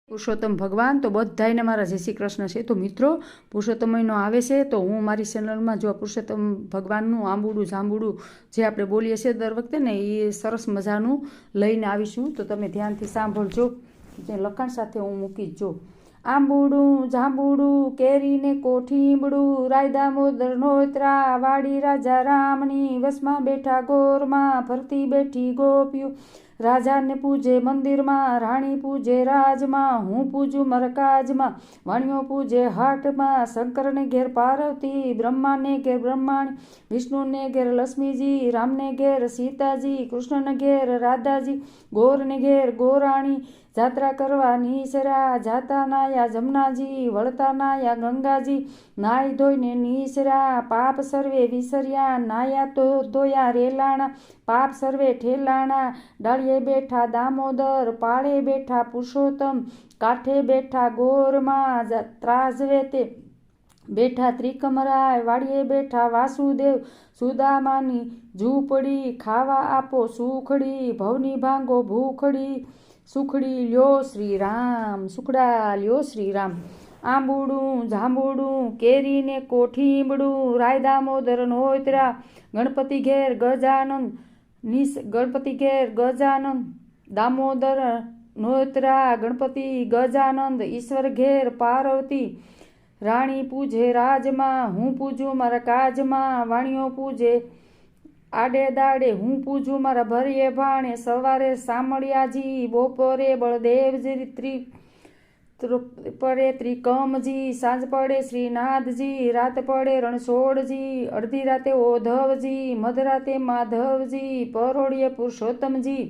પુરુષોત્તમ ભગવાન તો બધાને મારા જય શ્રી કૃષ્ણ છે। તો મિત્રો પુરુષોત્તમ મહિનો આવે છે તો હું મારી ચેનલમાં જો પુરુષોત્તમ ભગવાનનું આંબુડું જાંબુડું જે આપણે બોલીએ છીએ દર વખતે ને એ સરસ મજાનું લઈને આવીશું। તો તમે ધ્યાનથી સાંભળજો, જે લખાણ સાથે હું મૂકીશ। જો આંબુડું જાંબુડું કેરીને કોઠીંબડું રાય દામોદર નોતરા વાડી રાજા રામની વસમાં બેઠા ગોરમાં ફરતી બેઠી ગોપીઓ રાજાને પૂજે મંદિરમાં રાણી પૂજે રાજમાં હું પૂજું મરકાજમાં વાણીઓ પૂજે હાટમાં શંકરને ઘેર પાર્વતી બ્રહ્માને ઘેર બ્રહ્માણી વિષ્ણુને ઘેર લક્ષ્મીજી રામને ઘેર સીતાજી કૃષ્ણને ઘેર રાધાજી ગોરને ઘેર ગોરાણી જાત્રા કરવા નીસરા જાતા નાયા જમનાજી વળતા નાયા ગંગાજી નાઈ ધોઈને નીસરા પાપ સર્વે વિસર્યા નાયા તો ધોયા રેલાણા પાપ સર્વે ઠેલાણા ડાળીએ બેઠા દામોદર પાળે બેઠા પુરુષોત્તમ કાંઠે બેઠા ગોરમાં ત્રાજવે તે બેઠા ત્રિકમરાય વાડીએ બેઠા વાસુદેવ સુદામાની ઝૂંપડી ખાવા આપો સુખડી ભવની ભાંગો ભૂખડી સુખડી લ્યો શ્રી રામ સુખડા લ્યો શ્રી રામ આંબુડું જાંબુડું કેરીને કોઠીંબડું રાય દામોદર નોતરા ગણપતિ ઘેર ગજાનંદ ગણપતિ ઘેર ગજાનંદ દામોદર નોતરા ગણપતિ ગજાનંદ ઈશ્વર ઘેર પાર્વતી રાણી પૂજે રાજમાં હું પૂજું મારા કાજમાં વાણીઓ પૂજે આડે દાડે હું પૂજું મારા ભરીએ ભાણે સવારે સામળિયાજી બપોરે બળદેવજી પડે ત્રિકમજી સાંજ પડે શ્રીનાથજી રાત પડે રણછોડજી અડધી રાતે ઓધવજી મધરાતે માધવજી પરોળીએ પુરુષોત્તમજી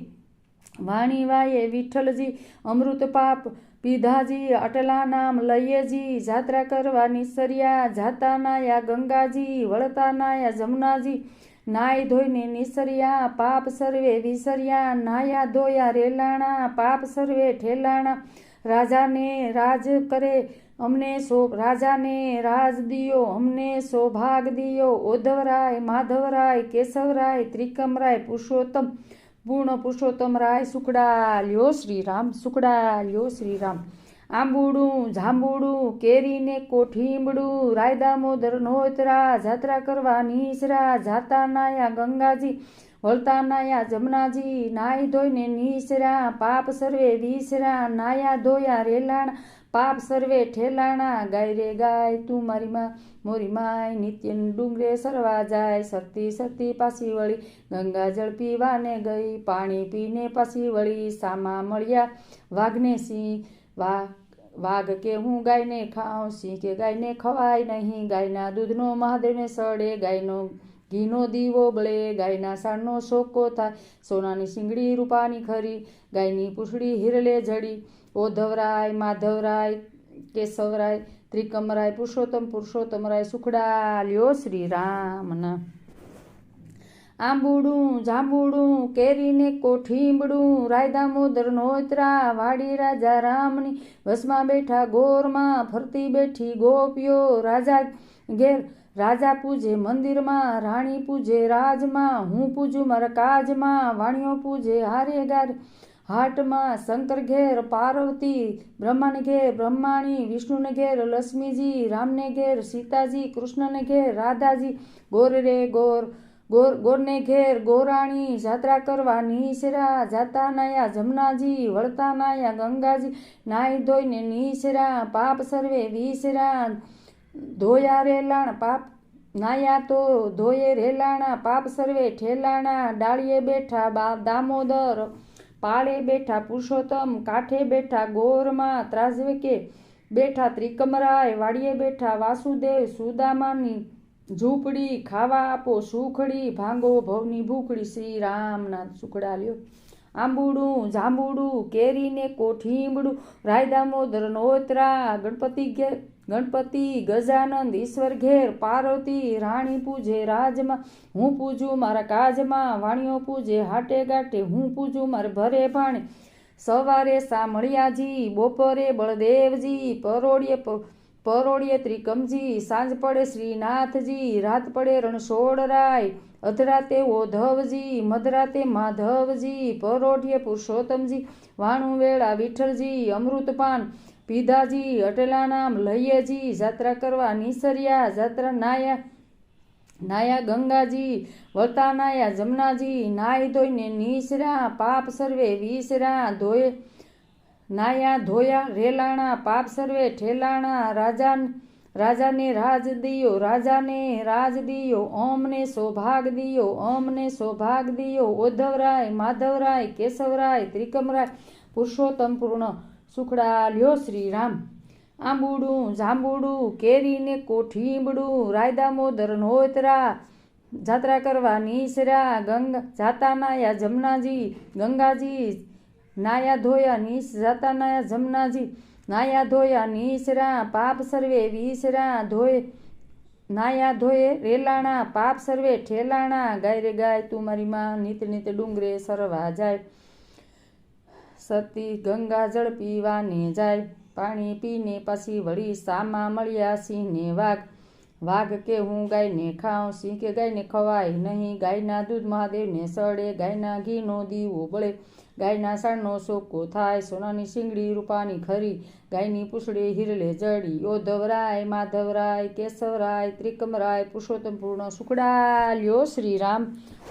વાણી વાયે વિઠ્ઠલજી અમૃત પાપ પીધાજી અટલા નામ લઈએજી જાત્રા કરવા નિસર્યા જાતા નાયા ગંગાજી વળતા નાયા જમનાજી નાય ધોઈને નિસર્યા પાપ સર્વે વિસર્યા નાયા ધોયા રેલાણા પાપ સર્વે ઠેલાણા રાજાને રાજ કરે અમને રાજાને રાજ દિયો અમને સૌભાગ દિયો ઓધવરાય માધવરાય કેશવરાય ત્રિકમરાય પુરુષોત્તમ પૂર્ણ પુરુષોત્તમ રાય સુખડા લ્યો શ્રી રામ સુખડા લ્યો શ્રી રામ આંબુડું જાંબુડું કેરીને કોઠીંબડું રાય દામોદર નોતરા જાત્રા કરવા નીસરા જાતા નાયા ગંગાજી વળતા નાયા જમનાજી નાઈ ધોઈને નીસરા પાપ સર્વે વિસરા નાયા ધોયા રેલાણા પાપ સર્વે ઠેલાણા ગાય રે ગાય તું મારી માં મોરી માય નિત્ય ડુંગરે સરવા જાય સરતી સરતી પાછી વળી ગંગા જળ પીવાને ગઈ પાણી પીને પાછી વળી સામા મળ્યા વાઘને સિંહ વાઘ કે હું ગાયને ખાઉં સિંહ કે ગાયને ખવાય નહીં ગાયના દૂધનો મહાદેવને સડે ગાયનો ઘીનો દીવો બળે ગાયના સાણનો શોકો થાય સોનાની શીંગડી રૂપાની ખરી ગાયની પૂંછડી હિરલે જડી ઓધવરાય માધવરાય કેશવરાય ત્રિકમરાય પુરુષોત્તમ રાય સુખડા લ્યો શ્રી રામના આંબુડું જાંબુડું કેરીને કોઠીંબડું રાય દામોદર નોતરા વાડી રાજા રામની વસમાં બેઠા ગોરમાં ફરતી બેઠી ગોપીઓ રાજા ઘેર રાજા પૂજે મંદિરમાં રાણી પૂજે રાજમાં હું પૂજું મારા કાજમાં વાણીઓ પૂજે હારે ગારે હાટમાં શંકર ઘેર પાર્વતી બ્રહ્માને ઘેર બ્રહ્માણી વિષ્ણુને ઘેર લક્ષ્મીજી રામને ઘેર સીતાજી કૃષ્ણને ઘેર રાધાજી ગોર રે ગોરને ઘેર ગોરાણી જાત્રા કરવા નીસરા જાતા નાયા જમનાજી વળતા નાયા ગંગાજી નાઈ ધોઈને નીસરા પાપ સર્વે વિસરા ધોયા રેલાણા પાપ નાયા તો ધોયે રેલાણા પાપ સર્વે ઠેલાણા ડાળીએ બેઠા દામોદર પાળે બેઠા પુરુષોત્તમ કાંઠે બેઠા ગોરમાં ત્રાજવે કે બેઠા ત્રિકમરાય વાડીએ બેઠા વાસુદેવ સુદામાની ઝૂંપડી ખાવા આપો સુખડી ભાંગો ભવની ભૂખડી શ્રી રામના સુખડા લ્યો આંબુડું જાંબુડું કેરીને કોઠીંબડું રાય દામોદર નોતરા ગણપતિ ગજાનંદ ઈશ્વર ઘેર પાર્વતી રાણી પૂજે રાજમાં હું પૂજું મારા કાજમાં વાણીઓ પૂજે હાટે ગાંઠે હું પૂજું મારે ભરે ભાણે સવારે સામળિયાજી બપોરે બળદેવજી પરોળીએ ત્રિકમજી સાંજ પડે શ્રીનાથજી રાત પડે રણછોડરાય અધરાતે ઓધવજી, મધરાતે માધવજી, પરોઢિયે પુરુષોત્તમજી, વાણું વેળા વિઠ્ઠલજી, અમૃતપાન પીધાજી, અટેલા નામ લઈએજી, જાત્રા કરવા નિસર્યા, જાત્રા નાયા ગંગાજી, વળતા નાયા જમનાજી, નાઈ ધોઈને નીસરા, પાપ સર્વે વિસરા, નાયા ધોયા રેલાણા, પાપ સર્વે ઠેલાણા, રાજાને રાજ દિયો, રાજાને રાજ દિયો, ઓમને સૌભાગ દિયો, ઓમને સૌભાગ દિયો, ઓધવરાય માધવરાય કેશવરાય ત્રિકમરાય પુરુષોત્તમ પૂર્ણ સુખડા લ્યો શ્રી રામ. આંબુડું જાંબુડું કેરીને કોઠીબડું, રાયદામોદર નોતરા, જાત્રા કરવા નીસરા, જાતા નાયા જમનાજી, ગંગાજી નાયા ધોયા જાતા નાયા જમનાજી, નાયા ધોયા નીસરા, પાપ સર્વે વિસરા, નાયા ધોયે રેલાણા, પાપ સર્વે ઠેલાણા, ગાય રે ગાય તું મારી માં, નિત નિત ડુંગરે સરવા જાય, સતી ગંગા જળ પીવાને જાય, પાણી પીને પછી વળી સામા મળ્યા સિંહને વાઘ કે હું ગાયને ખાઉં, સિંહ કે ગાયને ખવાય નહીં, ગાયના દૂધ મહાદેવને સડે, ગાયના ઘીનો દીવો બળે, ગાયના સાણનો સોકો થાય, સોનાની શીંગડી રૂપાની ખરી, ગાયની પૂંછડી હિરલે જડી, ઓધવરાય માધવરાય કેશવરાય ત્રિકમરાય પુરુષોત્તમ પૂર્ણ સુખડા લ્યો શ્રી રામ.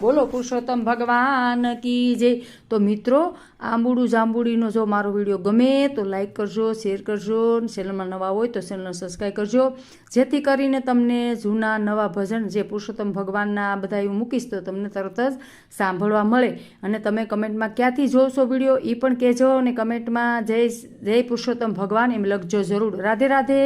બોલો પુરુષોત્તમ ભગવાન કી જય. તો મિત્રો આંબુડું જાંબુડીનો જો મારો વિડીયો ગમે તો લાઈક કરજો, શેર કરજો, ચેનલમાં નવા હોય તો ચેનલને સબસ્ક્રાઈબ કરજો, જેથી કરીને તમને જૂના નવા ભજન જે પુરુષોત્તમ ભગવાનના બધા હું મૂકીશ તો તમને તરત જ સાંભળવા મળે. અને તમે કમેન્ટમાં ક્યાંથી જોશો વિડીયો એ પણ કહેજો, અને કમેન્ટમાં જય પુરુષોત્તમ ભગવાન એમ લખજો જરૂર. રાધે રાધે.